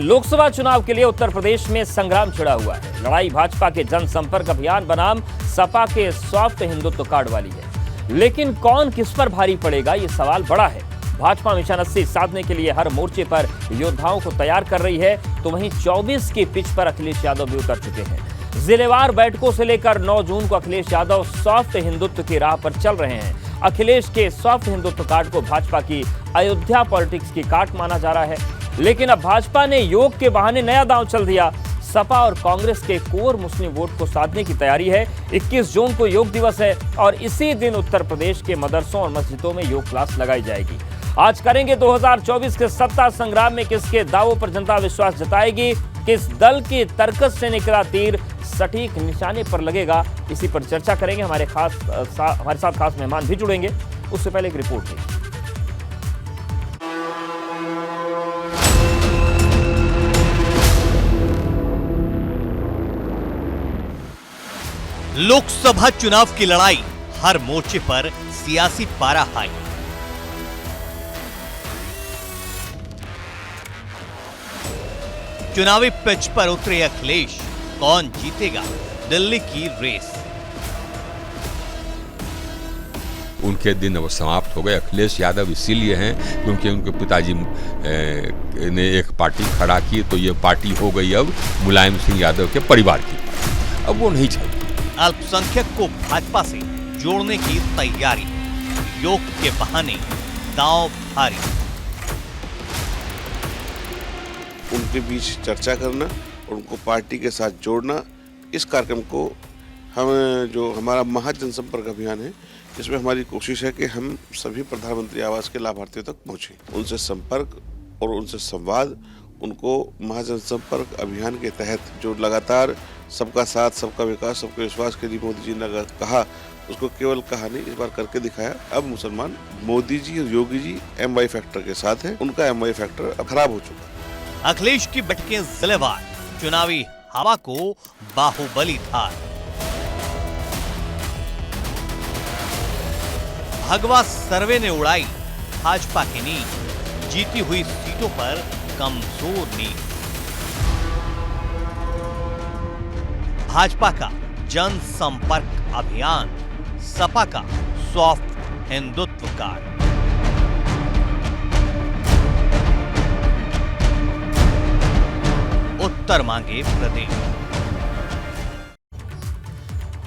लोकसभा चुनाव के लिए उत्तर प्रदेश में संग्राम छिड़ा हुआ है। लड़ाई भाजपा के जनसंपर्क अभियान बनाम सपा के सॉफ्ट हिंदुत्व कार्ड वाली है। लेकिन कौन किस पर भारी पड़ेगा, ये सवाल बड़ा है। भाजपा निशानदेही साधने के लिए हर मोर्चे पर योद्धाओं को तैयार कर रही है, तो वहीं 24 की पिच पर अखिलेश यादव भी उतर चुके हैं। जिलेवार बैठकों से लेकर 9 जून को अखिलेश यादव सॉफ्ट हिंदुत्व की राह पर चल रहे हैं। अखिलेश के सॉफ्ट हिंदुत्व कार्ड को भाजपा की अयोध्या पॉलिटिक्स की काट माना जा रहा है, लेकिन अब भाजपा ने योग के बहाने नया दांव चल दिया। सपा और कांग्रेस के कोर मुस्लिम वोट को साधने की तैयारी है। 21 जून को योग दिवस है और इसी दिन उत्तर प्रदेश के मदरसों और मस्जिदों में योग क्लास लगाई जाएगी। आज करेंगे 2024 के सत्ता संग्राम में किसके दावों पर जनता विश्वास जताएगी, किस दल के तर्कस से निकला तीर सटीक निशाने पर लगेगा, इसी पर चर्चा करेंगे। हमारे साथ खास मेहमान भी जुड़ेंगे। उससे पहले एक रिपोर्ट है। लोकसभा चुनाव की लड़ाई, हर मोर्चे पर सियासी पारा हाई। चुनावी पिच पर उतरे अखिलेश, कौन जीतेगा दिल्ली की रेस। उनके दिन अब समाप्त हो गए। अखिलेश यादव इसीलिए हैं क्योंकि उनके पिताजी ने एक पार्टी खड़ा की, तो ये पार्टी हो गई अब मुलायम सिंह यादव के परिवार की। अब वो नहीं चाहिए। अल्पसंख्यक को भाजपा से जोड़ने की तैयारी, योग के बहाने दांव भारी। उनके बीच चर्चा करना और उनको पार्टी के साथ जोड़ना, इस कार्यक्रम को हम जो हमारा महाजनसंपर्क अभियान है, इसमें हमारी कोशिश है कि हम सभी प्रधानमंत्री आवास के लाभार्थियों तक पहुंचे, उनसे संपर्क और उनसे संवाद। उनको महाजनसंपर्क अभियान के तहत जो लगातार सबका साथ, सबका विकास, सबका विश्वास के लिए मोदी जी ने कहा, उसको केवल कहा नहीं, इस बार करके दिखाया। अब मुसलमान मोदी जी और योगी जी MY फैक्टर के साथ हैं। उनका MY फैक्टर अब खराब हो चुका है। अखिलेश की बैठकें जिलेवार, चुनावी हवा को बाहुबली धार। भगवा सर्वे ने उड़ाई भाजपा की नींद, जीती हुई सीटों पर कमजोर नींद। भाजपा का जनसंपर्क अभियान, सपा का सॉफ्ट हिंदुत्व कार्ड। उत्तर मांगे प्रदेश।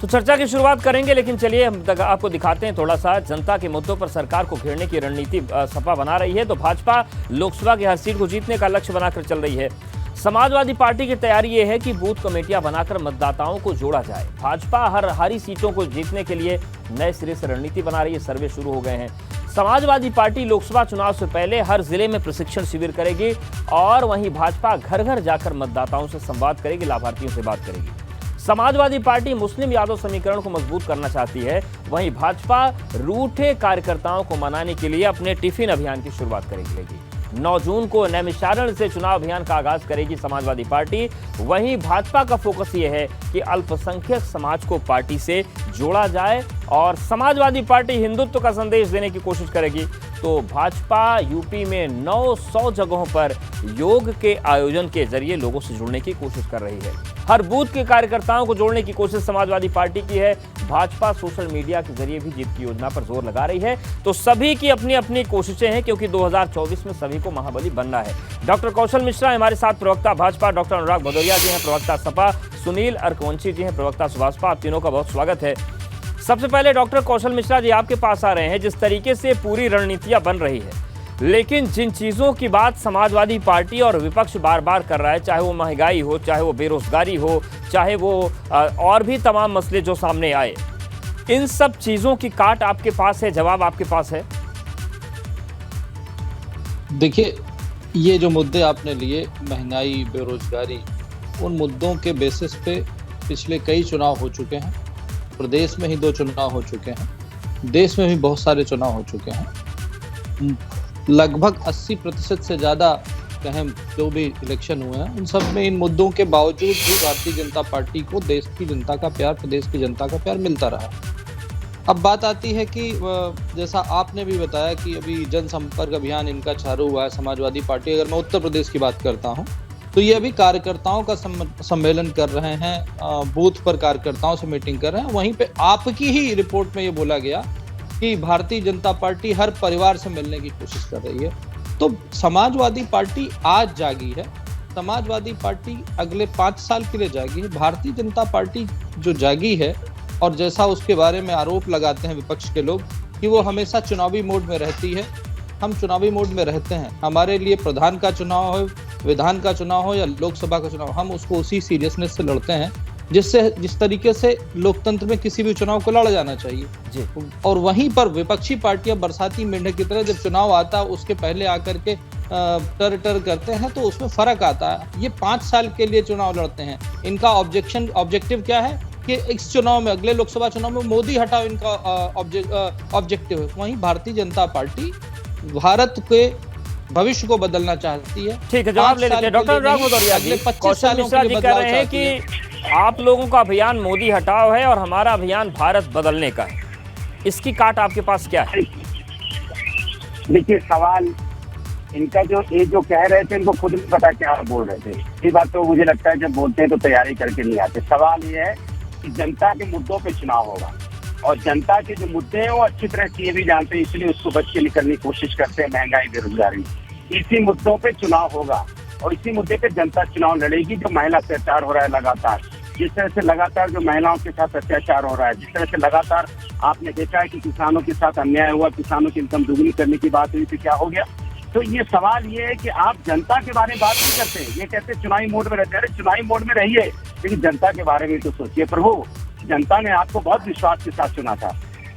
तो चर्चा की शुरुआत करेंगे, लेकिन चलिए हम आपको दिखाते हैं थोड़ा सा जनता के मुद्दों पर सरकार को घेरने की रणनीति सपा बना रही है। तो भाजपा लोकसभा की हर सीट को जीतने का लक्ष्य बनाकर चल रही है। समाजवादी पार्टी की तैयारी ये है कि बूथ कमेटियां बनाकर मतदाताओं को जोड़ा जाए। भाजपा हर सीटों को जीतने के लिए नए सिरे से रणनीति बना रही है। सर्वे शुरू हो गए हैं। समाजवादी पार्टी लोकसभा चुनाव से पहले हर जिले में प्रशिक्षण शिविर करेगी और वहीं भाजपा घर घर जाकर मतदाताओं से संवाद करेगी, लाभार्थियों से बात करेगी। समाजवादी पार्टी मुस्लिम यादव समीकरण को मजबूत करना चाहती है, वहीं भाजपा रूठे कार्यकर्ताओं को मनाने के लिए अपने टिफिन अभियान की शुरुआत करेगी। 9 जून को नैमिषारण से चुनाव अभियान का आगाज करेगी समाजवादी पार्टी। वहीं भाजपा का फोकस ये है कि अल्पसंख्यक समाज को पार्टी से जोड़ा जाए और समाजवादी पार्टी हिंदुत्व का संदेश देने की कोशिश करेगी। तो भाजपा यूपी में 900 जगहों पर योग के आयोजन के जरिए लोगों से जुड़ने की कोशिश कर रही है। हर बूथ के कार्यकर्ताओं को जोड़ने की कोशिश समाजवादी पार्टी की है। भाजपा सोशल मीडिया के जरिए भी जीत की योजना पर जोर लगा रही है। तो सभी की अपनी अपनी कोशिशें हैं, क्योंकि 2024 में सभी को महाबली बनना है। डॉक्टर कौशल मिश्रा हमारे साथ, प्रवक्ता भाजपा, डॉक्टर अनुराग भदौरिया जी हैं प्रवक्ता सपा, सुनील अर्कवंशी जी हैं प्रवक्ता सुभाषपा। आप तीनों का बहुत स्वागत है। सबसे पहले डॉक्टर कौशल मिश्रा जी आपके पास आ रहे हैं। जिस तरीके से पूरी रणनीतियां बन रही है, लेकिन जिन चीजों की बात समाजवादी पार्टी और विपक्ष बार बार कर रहा है, चाहे वो महंगाई हो, चाहे वो बेरोजगारी हो, चाहे वो और भी तमाम मसले जो सामने आए, इन सब चीजों की काट आपके पास है, जवाब आपके पास है? देखिए, ये जो मुद्दे आपने लिए, महंगाई, बेरोजगारी, उन मुद्दों के बेसिस पे पिछले कई चुनाव हो चुके हैं। प्रदेश में ही 2 चुनाव हो चुके हैं, देश में भी बहुत सारे चुनाव हो चुके हैं। लगभग 80% से ज्यादा कहें जो भी इलेक्शन हुए हैं, उन सब में इन मुद्दों के बावजूद भी भारतीय जनता पार्टी को देश की जनता का प्यार, प्रदेश की जनता का प्यार मिलता रहा। अब बात आती है कि जैसा आपने भी बताया कि अभी जनसंपर्क अभियान इनका चालू हुआ है समाजवादी पार्टी। अगर मैं उत्तर प्रदेश की बात करता हूँ तो ये अभी कार्यकर्ताओं का सम्मेलन कर रहे हैं, बूथ पर कार्यकर्ताओं से मीटिंग कर रहे हैं। वहीं पे आपकी ही रिपोर्ट में ये बोला गया कि भारतीय जनता पार्टी हर परिवार से मिलने की कोशिश कर रही है। तो समाजवादी पार्टी आज जागी है, समाजवादी पार्टी अगले 5 साल के लिए जागी है। भारतीय जनता पार्टी जो जागी है, और जैसा उसके बारे में आरोप लगाते हैं विपक्ष के लोग कि वो हमेशा चुनावी मोड में रहती है, हम चुनावी मोड में रहते हैं। हमारे लिए प्रधान का चुनाव हो, विधान का चुनाव हो या लोकसभा का चुनाव, हम उसको उसी सीरियसनेस से लड़ते हैं जिस तरीके से लोकतंत्र में किसी भी चुनाव को लड़ा जाना चाहिए जी। और वहीं पर विपक्षी पार्टियां बरसाती मेंढक की तरह जब चुनाव आता है उसके पहले आकर के टर करते हैं, तो उसमें फर्क आता है। ये 5 साल के लिए चुनाव लड़ते हैं। इनका ऑब्जेक्टिव क्या है कि इस चुनाव में, अगले लोकसभा चुनाव में मोदी हटाओ, इनका ऑब्जेक्टिव है। वहीं भारतीय जनता पार्टी भारत के भविष्य को बदलना चाहती है। ठीक है, जवाब ले लेते हैं डॉक्टर अनुराग भदौरिया जी। कौशल मिश्रा जी कह रहे हैं कि आप लोगों का अभियान मोदी हटाओ है और हमारा अभियान भारत बदलने का है। इसकी काट आपके पास क्या है? देखिए, सवाल इनका जो कह रहे थे, इनको खुद नहीं पता क्या बोल रहे थे। ये बात तो मुझे लगता है जब बोलते हैं तो तैयारी करके नहीं आते। सवाल ये है कि जनता के मुद्दों पे चुनाव होगा, और जनता के जो मुद्दे हैं वो अच्छी तरह से ये भी जानते हैं, इसलिए उसको बच के निकलने की कोशिश करते हैं। महंगाई, बेरोजगारी, इसी मुद्दों पे चुनाव होगा और इसी मुद्दे पे जनता चुनाव लड़ेगी। जो महिला अत्याचार हो रहा है लगातार, जिस तरह से लगातार जो महिलाओं के साथ अत्याचार हो रहा है, जिस तरह से लगातार आपने देखा है कि किसानों के साथ अन्याय हुआ, किसानों की इनकम दुगनी करने की बात हुई, तो क्या हो गया? तो ये सवाल ये है कि आप जनता के बारे में बात नहीं करते। ये कहते चुनावी मोड में रहते हैं। अरे चुनावी मोड में रहिए, लेकिन जनता के बारे में तो सोचिए। प्रभु, जनता ने आपको बहुत विश्वास के साथ चुना था।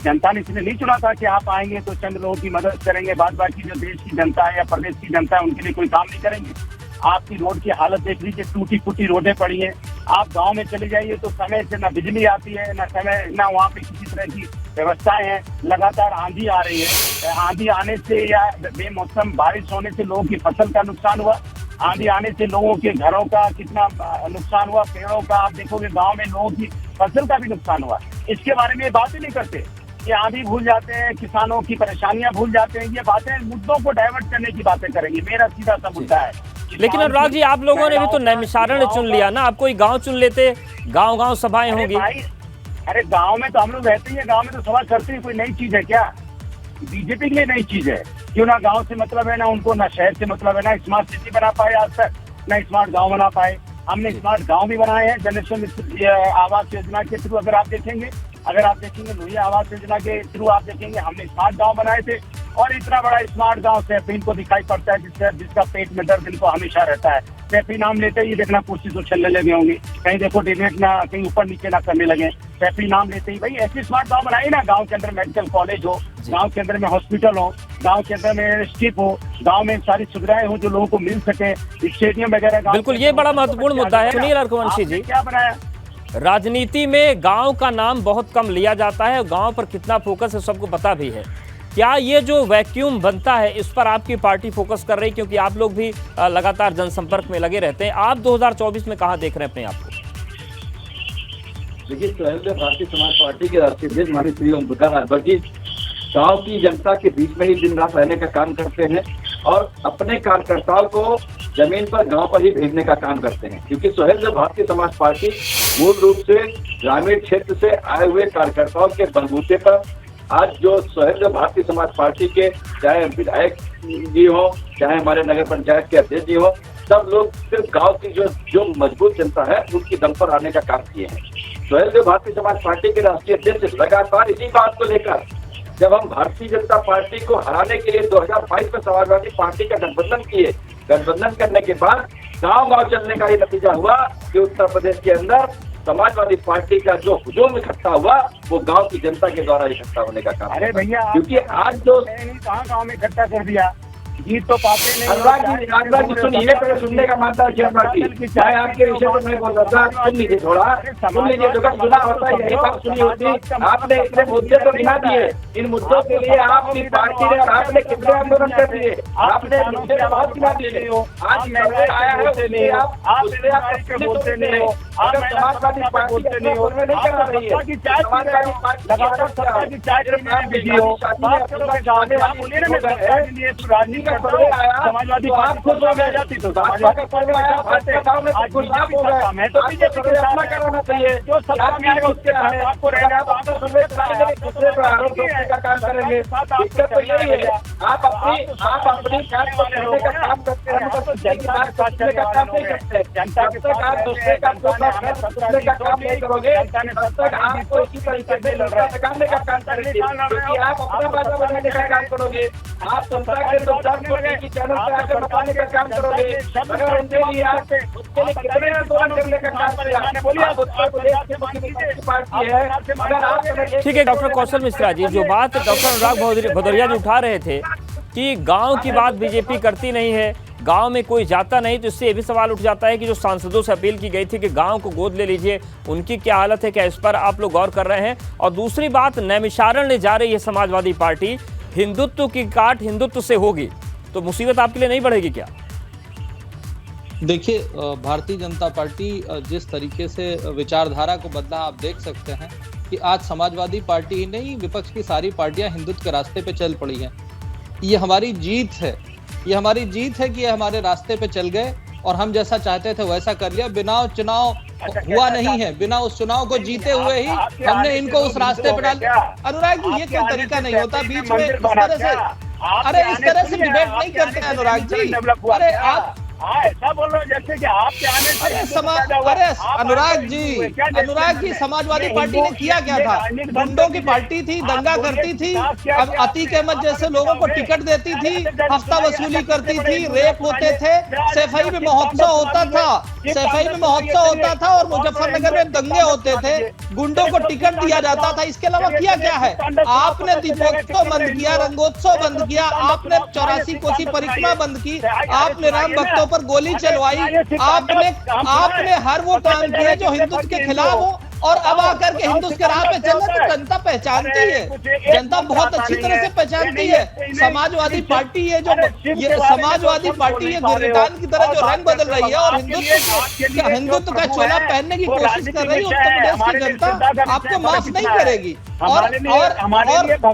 जनता ने इसलिए नहीं चुना था कि आप आएंगे तो चंद लोगों की मदद करेंगे, बाद बाकी जो देश की जनता है या प्रदेश की जनता है उनके लिए कोई काम नहीं करेंगे। आपकी रोड की हालत देख लीजिए, टूटी फूटी रोडें पड़ी हैं। आप गांव में चले जाइए तो समय से ना बिजली आती है, ना वहाँ पे किसी तरह की व्यवस्थाएं हैं। लगातार आंधी आ रही है, आंधी आने से या बेमौसम बारिश होने से लोगों की फसल का नुकसान हुआ। आंधी आने से लोगों के घरों का कितना नुकसान हुआ, पेड़ों का आप देखोगे गांव में लोगों की फसल का भी नुकसान हुआ। इसके बारे में बात ही नहीं करते। ये आंधी भूल जाते हैं, किसानों की परेशानियां भूल जाते हैं। ये बातें मुद्दों को डाइवर्ट करने की बातें करेंगे। मेरा सीधा सा मुद्दा है। लेकिन अनुराग जी, आप लोगों ने भी तो नैमिषारण्य चुन लिया ना, आप कोई गांव चुन लेते, गांव सभाएं होंगी। अरे गांव में तो हम लोग रहते हैं, गांव में तो सभा करते हैं। कोई नई चीज है क्या? बीजेपी के लिए नई चीज है। क्यों ना गांव से मतलब है, ना उनको ना शहर से मतलब है, ना स्मार्ट सिटी बना पाए आज तक, ना स्मार्ट गांव बना पाए। हमने स्मार्ट गांव भी बनाए हैं जनरेशन आवास योजना के थ्रू। अगर आप देखेंगे लोहिया आवास योजना के थ्रू आप देखेंगे, हमने स्मार्ट गांव बनाए थे। और इतना बड़ा स्मार्ट गांव सैफी को दिखाई पड़ता है, जिसका पेट में दर्द इनको हमेशा रहता है। सैफी नाम लेते ही देखना कुर्सी तो उछलने लगे होंगे, कहीं देखो डिबेट ना, कहीं ऊपर नीचे ना करने लगे। सैफी नाम लेते ही भाई ऐसे स्मार्ट गांव बनाइए ना। गांव के अंदर मेडिकल कॉलेज हो, गांव के अंदर में हॉस्पिटल हो, गांव के अंदर में स्ट्रिप हो, गांव में सारी सुविधाएं हो जो लोगों को मिल सके, स्टेडियम वगैरह। बिल्कुल, ये बड़ा महत्वपूर्ण मुद्दा है। सुनील रघुवंशी जी, क्या बनाया? राजनीति में गांव का नाम बहुत कम लिया जाता है, गांव पर कितना फोकस है सबको पता भी है। क्या ये जो वैक्यूम बनता है इस पर आपकी पार्टी फोकस कर रही है? क्योंकि आप लोग भी लगातार जनसंपर्क में लगे रहते हैं। आप 2024 में कहां देख रहे हैं अपने आप को? देखिए, स्वयं भारतीय समाज पार्टी के राष्ट्रीय अध्यक्ष माननीय श्री ओम प्रकाश राजभर जी गाँव की जनता के बीच में ही दिन रात रहने का काम करते हैं और अपने कार्यकर्ताओं को जमीन पर गांव पर ही भेजने का काम करते हैं। क्योंकि स्वयं भारतीय समाज पार्टी मूल रूप से ग्रामीण क्षेत्र से आए हुए कार्यकर्ताओं के बलबूते पर आज जो स्वयं भारतीय समाज पार्टी के चाहे विधायक जी हो, चाहे हमारे नगर पंचायत के अध्यक्ष जी हो, सब लोग सिर्फ गांव की जो मजबूत जनता है उनकी दम पर आने का काम किए हैं। स्वयं भारतीय समाज पार्टी के राष्ट्रीय अध्यक्ष लगातार इसी बात को लेकर, जब हम भारतीय जनता पार्टी को हराने के लिए 2022 में समाजवादी पार्टी का गठबंधन किए, गठबंधन करने के बाद गांव चलने का ये नतीजा हुआ कि उत्तर प्रदेश के अंदर समाजवादी पार्टी का जो हुजूम इकट्ठा हुआ वो गांव की जनता के द्वारा इकट्ठा होने का काम। अरे भैया, क्योंकि आज जो कहाँ गांव में इकट्ठा कर दिया, जीत तो पाते नहीं। अनुराग जी सुनिए, पहले सुनने का मानता है। चाहे आपके विषय पर मैं बोल रहा था, सुन लीजिए थोड़ा, सुन लीजिए। जो सुना होता है यही बात सुनी होती। आपने इतने मुद्दे तो गिना दिए, इन मुद्दों के लिए आपकी पार्टी ने और आपने कितने आंदोलन कर दिए, आपने मुद्दे बहुत गिना दिए। आज आया है, आप बोलते नहीं हो। अगर समाजवादी पार्टी के नहीं हो नहीं कर रही है, समाजवादी पार्टी लगातार सत्ता की चाय में बिजी हो, बात करो जाने वाली राजनीति का सर्वे आया, समाजवादी पार्टी खुद हो गया जाती तो समाजवादी का सर्वे आया, भाजपा गाँव में कुछ लाभ हो गया, मैं तो बीजेपी को सामना कराना चाहिए, जो सत्ता में आएगा उसके साथ आपको रहना, तो आप सर्वे कराएंगे, दूसरे पर आरोप लगाने का काम करेंगे। दिक्कत तो यही है, आप अपनी काम करने का काम करते हैं, तो जनता बात करने का काम नहीं करते, जनता के साथ आप दूसरे का दूसरे का काम नहीं करोगे, तब तक आपको इसी तरीके से लगाने का काम करेंगे, क्योंकि आप अपना बाजा बनाने का काम करोगे, आप जनता के नुकसान को की चैनल पर आकर बताने का काम करोगे, अगर उनके लिए आप उसके लिए कितने आंदोलन करने का काम करेंगे, बोलिए आप उत्तर प्रदेश की पार्टी है, अगर आप ठीक है डॉक्टर कौशल मिश्रा जी, जो बात डॉक्टर अनुराग भदौरिया जी उठा रहे थे कि गांव की बात बीजेपी करती नहीं है, गांव में कोई जाता नहीं, तो इससे ये भी सवाल उठ जाता है कि जो सांसदों से अपील की गई थी कि गांव को गोद ले लीजिए, उनकी क्या हालत है, क्या इस पर आप लोग गौर कर रहे हैं? और दूसरी बात, नैमिषारण्य ले जा रही है समाजवादी पार्टी, हिंदुत्व की काट हिंदुत्व से होगी, तो मुसीबत आपके लिए नहीं बढ़ेगी क्या? देखिए, भारतीय जनता पार्टी जिस तरीके से विचारधारा को बदला आप देख सकते हैं कि आज समाजवादी पार्टी ही नहीं, विपक्ष की सारी पार्टियां हिंदुत्व के रास्ते पे चल पड़ी हैं। ये हमारी जीत है, ये हमारी जीत है कि ये हमारे रास्ते पे चल गए और हम जैसा चाहते थे वैसा कर लिया। बिना चुनाव हुआ नहीं है, बिना उस चुनाव को जीते हुए ही हमने इनको उस रास्ते पे डाल। अनुराग जी, ये कोई तरीका नहीं होता बीच में इस तरह से, अरे इस तरह से डिबेट नहीं करते अनुराग जी। अरे आप ऐसा बोल रहे हो जैसे कि आपके आने से अरे अनुराग जी, समाजवादी पार्टी ने किया क्या था? गुंडों की पार्टी थी, दंगा करती थी, अब अतीक अहमद जैसे लोगों को टिकट देती थी, हफ्ता वसूली करती थी, रेप होते थे, सफाई में महोत्सव होता था और मुजफ्फरनगर में दंगे होते थे, गुंडों को टिकट दिया जाता था। इसके अलावा किया क्या है? आपने दीपोत्सव बंद किया, रंगोत्सव बंद किया, आपने 84 कोसी परिक्रमा बंद की, आपने राम भक्तों पर गोली चलवाई, आपने हर वो काम किए जो हिंदुत्व के खिलाफ हो, और अब आकर के हिंदुत्व के राह पे चलना तो जनता पहचानती है, जनता बहुत अच्छी तरह से पहचानती है। समाजवादी पार्टी ये समाजवादी पार्टी ये गुलिस्तान की तरह जो रंग बदल रही है और हिंदुत्व का चोला पहनने की कोशिश कर रही है, उत्तर प्रदेश की जनता आपको माफ नहीं करेगी। और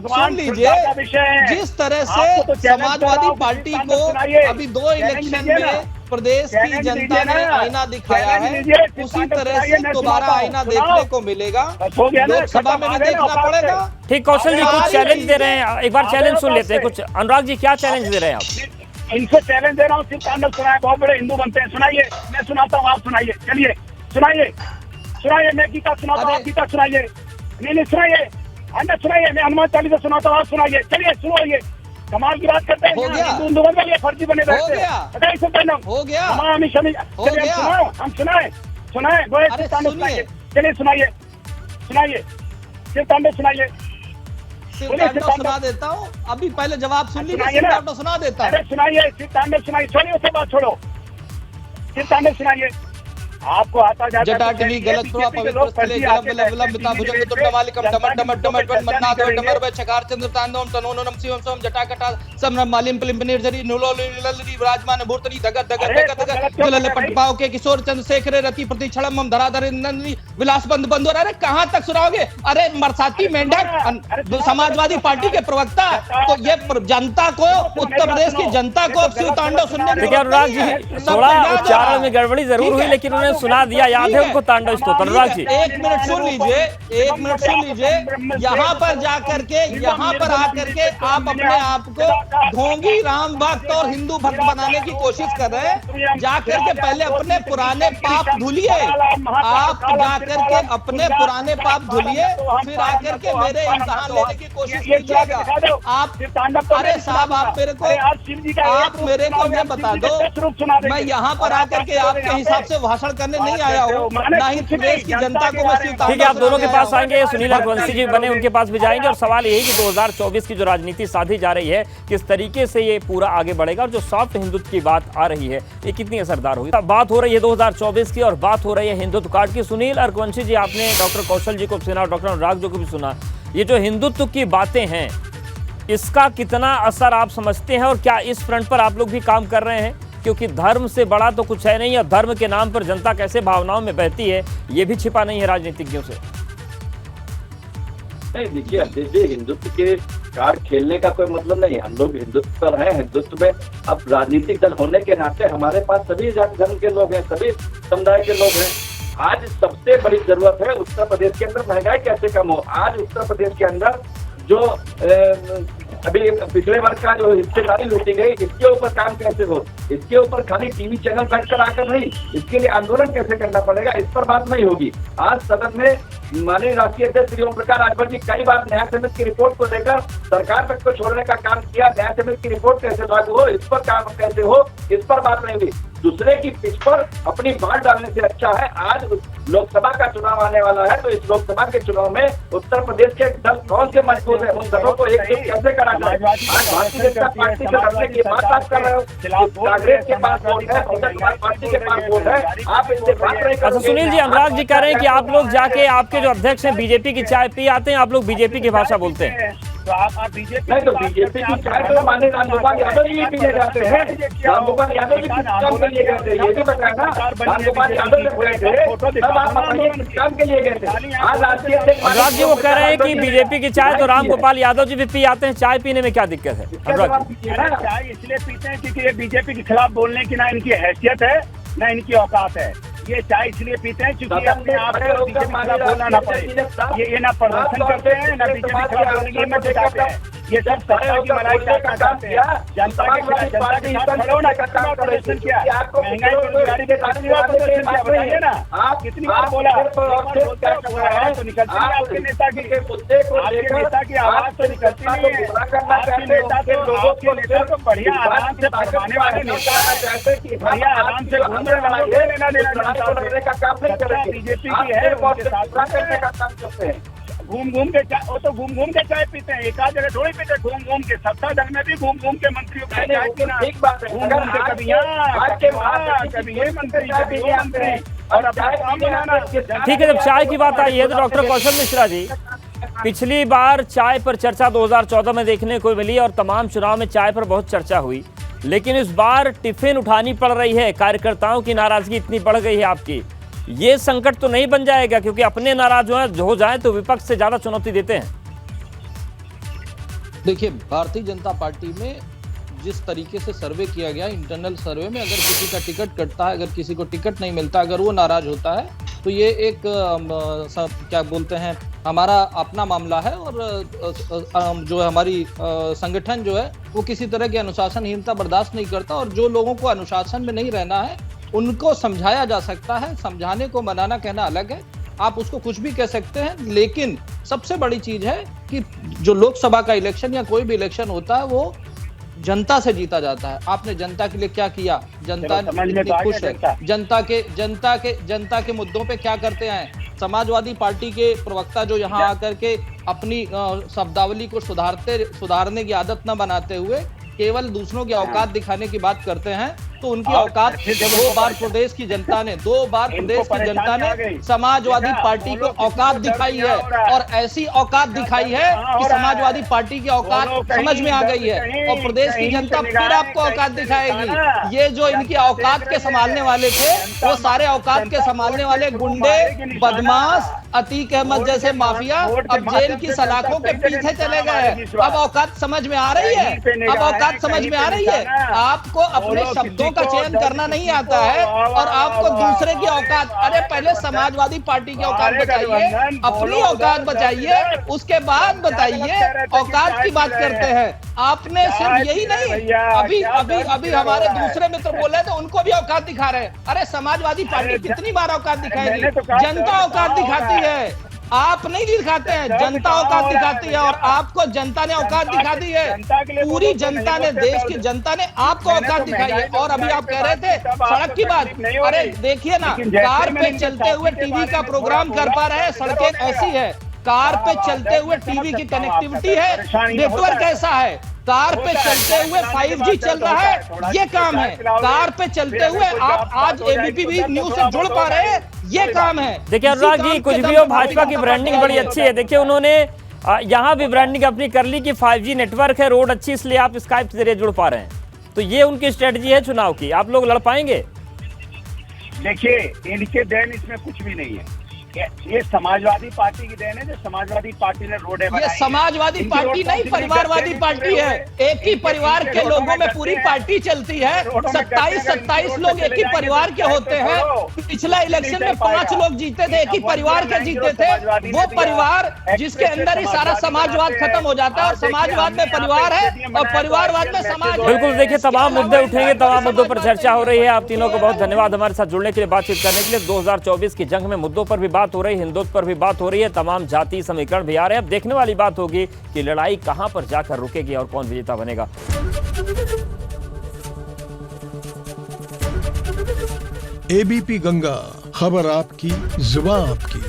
सुन लीजिए, जिस तरह से समाजवादी पार्टी को अभी 2 इलेक्शन में प्रदेश की जनता ने आईना दिखाया है, उसी तरह से दोबारा आईना देखने को मिलेगा, लोकसभा में भी देखना पड़ेगा। ठीक, कौशल जी कुछ चैलेंज दे रहे हैं, एक बार चैलेंज सुन लेते हैं कुछ। अनुराग जी, क्या चैलेंज दे रहे हैं आप? इनको चैलेंज दे रहा हूँ, सिर्फ तांडव सुनाए, बहुत बड़े हिंदू बनते हैं, सुनाइए, मैं सुनाता हूँ, आप सुनाइए, चलिए सुनाइए, मैं गीता सुनाता हूँ, आप गीता सुनाइए, नहीं सुनाइए, सुनाइए, मैं हनुमान चालीसा सुनाता हूँ, आप सुनाइए, चलिए सुनाइए। कमाल की बात करते हैं, हिंदू में ये फर्जी बने रहते हैं, हो गया, हम सुनाए, चलिए सुनाइए, सिर्फ तांडव सुनाइए, सुना देता हूँ, अभी पहले जवाब सुन लीजिए, सुना देता हूँ। अरे सुनाइए, सिर्फ तांडव सुनाइए, छोड़िए उसे बात छोड़ो, सिर्फ तांडव सुनाइए। आपको आता जाता जटाटवी गलत प्रभाव पवित्र स्थले गलम विलंबिता भुजंग दुर्गमालिकम डमट डमट डमट वन मन्नाथ डमर व चकार चंद्र तांडवम तनोनम शिवम सोम जटाकटा समरम मालिम पिलिम निर्जरी नुलोली ललरी विराजमान मूर्तनी दगत दगत दगत जलल पटपाव के किशोर चंद्रशेखर रति प्रतिक्षणम धराधर नंदनी विलास बंद बंदोर। अरे कहां तक सुनाओगे? अरे मरसाती मेंढक समाजवादी पार्टी के प्रवक्ता, तो ये जनता को, उत्तर प्रदेश की जनता को अब शिव तांडव सुनने देखिए अनुराग जी, थोड़ा उच्चारण में गड़बड़ी जरूर हुई, लेकिन उन्होंने सुना दिया, याद है उनको तांडव स्तोत्र। अनुराग जी एक मिनट सुन लीजिए, यहाँ पर जाकर के, यहाँ पर आकर के आप अपने आप को ढोंगी राम भक्त और हिंदू भक्त बनाने की कोशिश कर रहे हैं। जाकर के पहले अपने पुराने पाप धुलिए, आप जाकर के अपने पुराने पाप धुलिए, फिर आकर के मेरे इम्तिहान लेने की कोशिश कीजिएगा। आप अरे साहब, आप मेरे को मैं बता दो, मैं यहाँ पर आकर के आपके हिसाब से भाषण करने नहीं आया हूँ, ना ही प्रदेश की जनता को मैं ठीक है, आप दोनों के पास आएंगे, सुनील रघुवंशी जी बने, उनके पास भी जाएंगे, और सवाल यही कि 2024 की जो राजनीति साधी जा रही है, किस तरीके से ये पूरा आगे बढ़ेगा, और जो सॉफ्ट हिंदुत्व की बात आ रही है, ये कितनी असरदार होगी। बात हो रही है 2024 की, और बात हो रही है हिंदुत्व कार्ड की। सुनील रघुवंशी जी, आपने डॉक्टर कौशल जी को सुना, डॉक्टर अनुराग जी को भी सुना, ये जो हिंदुत्व की बातें हैं, इसका कितना असर आप समझते हैं, और क्या इस फ्रंट पर आप लोग भी काम कर रहे हैं? क्योंकि धर्म से बड़ा तो कुछ है नहीं, और धर्म के नाम पर जनता कैसे भावनाओं में बहती है ये भी छिपा नहीं है राजनीतिज्ञों से। नहीं देखिए अध्यक्ष जी, हिंदुत्व के कार्ड खेलने का कोई मतलब नहीं। हम लोग हिंदुत्व पर हैं, हिंदुत्व में अब राजनीतिक दल होने के नाते हमारे पास सभी जाति धर्म के लोग हैं, सभी समुदाय के लोग हैं। आज सबसे बड़ी जरूरत है उत्तर प्रदेश के अंदर महंगाई कैसे कम हो। आज उत्तर प्रदेश के अंदर जो अभी पिछले वर्ष का जो हिस्सेदारी लूटी गई, इसके ऊपर काम कैसे हो, इसके ऊपर खाली टीवी चैनल बैठकर आकर नहीं, इसके लिए आंदोलन कैसे करना पड़ेगा, इस पर बात नहीं होगी। आज सदन में माननीय राष्ट्रीय अध्यक्ष श्री ओम प्रकाश राजभर जी कई बार न्याय समिति की रिपोर्ट को लेकर सरकार तक को छोड़ने का काम किया। न्याय समिति की रिपोर्ट कैसे लागू हो, इस पर काम कैसे हो, इस पर बात नहीं हुई। दूसरे की पिच पर अपनी बात डालने से अच्छा है। आज लोकसभा का चुनाव आने वाला है, तो इस लोकसभा के चुनाव में उत्तर प्रदेश के दल कौन से मजबूत है, उन दलों को एक कैसे करा जाए। आज भारतीय जनता पार्टी से लड़ने की बात कर रहे हो, कांग्रेस के पास वोट है, बहुजन समाज पार्टी के पास वोट है, आप इनसे बात नहीं कर। अच्छा सुनील जी, अनुराग जी कह रहे हैं कि आप लोग जाके आपके जो अध्यक्ष हैं बीजेपी की चाय पी आते हैं, आप लोग बीजेपी की भाषा बोलते हैं। तो आप बीजेपी नहीं तो बीजेपी की चाय तो माननीय रामगोपाल यादव जी पीने जाते हैं। रामगोपाल यादव जी काम के लिए गए थे, ये भी बताया ना। रामगोपाल यादव जब गए थे तब आप बताइए काम के लिए गए थे। आज राष्ट्रीय अनुराग जी वो कह रहे हैं कि बीजेपी की चाय तो रामगोपाल यादव जी भी पी आते हैं, चाय पीने में क्या दिक्कत है? अनुराग जी चाय इसलिए पीते हैं क्योंकि ये बीजेपी के खिलाफ बोलने की ना इनकी हैसियत है ना इनकी औकात है। ये चाय इसलिए पीते हैं क्योंकि अपने आप को बीजेपी के खिलाफ बोलना ना पड़े। ये ना प्रदर्शन करते हैं ना बीजेपी के खिलाफ बोलने की हिम्मत दिखाते हैं। ये सब सत्ता की मलाई करते हैं। जनता के साथ खड़े होने का काम प्रदर्शन किया, महंगाई बेरोजगारी के साथ प्रदर्शन किया, बताइए ना। आप कितनी बार बोला तो निकलती है आपके नेता की आवाज तो निकलती नहीं है। आपके नेता के लोगों के नेता तो बढ़िया आराम से फरमाने वाले नेता, बढ़िया आराम से घूमने वाले, लेना देना का काम नहीं कर रहे। बीजेपी की है, उनके साथ करने का काम करते हैं। घूम घूम के चाय, वो तो घूम घूम के चाय पीते हैं, एक आध जगह थोड़ी पीते, घूम घूम के। सत्ता दल में भी घूम घूम के मंत्रियों की चाय पीना, ठीक बात है। घूम घूम के कभी यहाँ कभी ये मंत्री कभी वो मंत्री, और अपना काम बनाना। ठीक है, जब चाय की बात आई है तो डॉक्टर कौशल मिश्रा जी, पिछली बार चाय पर चर्चा 2014 में देखने को मिली और तमाम चुनाव में चाय पर बहुत चर्चा हुई, लेकिन इस बार टिफिन उठानी पड़ रही है। कार्यकर्ताओं की नाराजगी इतनी बढ़ गई है आपकी, ये संकट तो नहीं बन जाएगा? क्योंकि अपने नाराज हो जाए तो विपक्ष से ज्यादा चुनौती देते हैं। देखिए, भारतीय जनता पार्टी में जिस तरीके से सर्वे किया गया, इंटरनल सर्वे में, अगर किसी का टिकट कटता है, अगर किसी को टिकट नहीं मिलता, अगर वो नाराज होता है, तो ये एक क्या बोलते हैं, हमारा अपना मामला है। और जो हमारी संगठन जो है वो किसी तरह की अनुशासनहीनता बर्दाश्त नहीं करता, और जो लोगों को अनुशासन में नहीं रहना है उनको समझाया जा सकता है। समझाने को मनाना कहना अलग है, आप उसको कुछ भी कह सकते हैं, लेकिन सबसे बड़ी चीज है कि जो लोकसभा का इलेक्शन या कोई भी इलेक्शन होता है वो जनता से जीता जाता है। आपने जनता के लिए क्या किया, जनता इतनी खुश है, जनता के मुद्दों पे क्या करते हैं। समाजवादी पार्टी के प्रवक्ता जो यहाँ आकर के अपनी शब्दावली को सुधारने की आदत न बनाते हुए केवल दूसरों की औकात दिखाने की बात करते हैं, तो उनकी औकात दो बार प्रदेश की जनता ने समाजवादी पार्टी को औकात दिखाई है, और ऐसी औकात दिखाई है कि समाजवादी पार्टी की औकात समझ में आ गई है, और प्रदेश की जनता फिर आपको औकात दिखाएगी। ये जो इनकी औकात के संभालने वाले थे, वो सारे औकात के संभालने वाले गुंडे, बदमाश, अतीक अहमद जैसे माफिया अब जेल की सलाखों के पीछे चले गए। अब औकात समझ में आ रही है, अब औकात समझ में आ रही है। आपको अपने शब्दों का चयन करना नहीं आता है, और आपको दूसरे की औकात, अरे पहले समाजवादी पार्टी की औकात बचाइए, अपनी औकात बचाइए, उसके बाद बताइए औकात की बात करते हैं। आपने सिर्फ यही नहीं, अभी हमारे दूसरे मित्र बोले तो उनको भी औकात दिखा रहे हैं। अरे समाजवादी पार्टी कितनी बार औकात दिखाएगी? जनता औकात दिखाती है, आप नहीं दिखाते हैं, जनता औकात दिखाती है, और आपको जनता ने औकात दिखा दी है। पूरी जनता ने, देश की जनता ने आपको औकात दिखाई है। और अभी आप कह रहे थे सड़क की बात, अरे देखिए ना, कार पे चलते हुए टीवी का प्रोग्राम कर पा रहे हैं, सड़कें ऐसी है, कार पे चलते हुए टीवी की कनेक्टिविटी है, नेटवर्क ऐसा है, कार पे चलते हुए 5G चल रहा है, ये काम है। कार पे चलते हुए आप आज एबीपी न्यूज से जुड़ पा रहे हैं, ये काम है। देखिए अनुराग जी, कुछ भी हो, भाजपा की ब्रांडिंग बड़ी अच्छी है। देखिए उन्होंने यहाँ भी ब्रांडिंग अपनी कर ली कि 5G नेटवर्क है, रोड अच्छी, इसलिए आप स्काइप के जरिए जुड़ पा रहे हैं। तो ये उनकी स्ट्रेटजी है चुनाव की। आप लोग लड़ पाएंगे? देखिए, इनके देन इसमें कुछ भी नहीं है। ये समाजवादी पार्टी की देन है, जो समाजवादी पार्टी ने रोडे बनाई। ये समाजवादी पार्टी नहीं, परिवारवादी पार्टी है। एक ही परिवार के लोगों में पूरी पार्टी चलती है। 27 लोग एक ही परिवार के होते हैं। पिछला इलेक्शन में 5 लोग जीते थे, एक ही परिवार के जीते थे। वो परिवार जिसके अंदर ही सारा समाजवाद खत्म हो जाता है, और समाजवाद में परिवार है और परिवारवाद में समाज है। बिल्कुल, देखिए तमाम मुद्दे उठेंगे, तमाम मुद्दों पर चर्चा हो रही है। आप तीनों को बहुत धन्यवाद हमारे साथ जुड़ने के लिए, बातचीत करने के लिए। 2024 की जंग में मुद्दों पर भी बात हो रही है, हिंदुत्व पर भी बात हो रही है, तमाम जाति समीकरण भी आ रहे हैं। अब देखने वाली बात होगी कि लड़ाई कहां पर जाकर रुकेगी और कौन विजेता बनेगा। एबीपी गंगा, खबर आपकी, जुबान आपकी।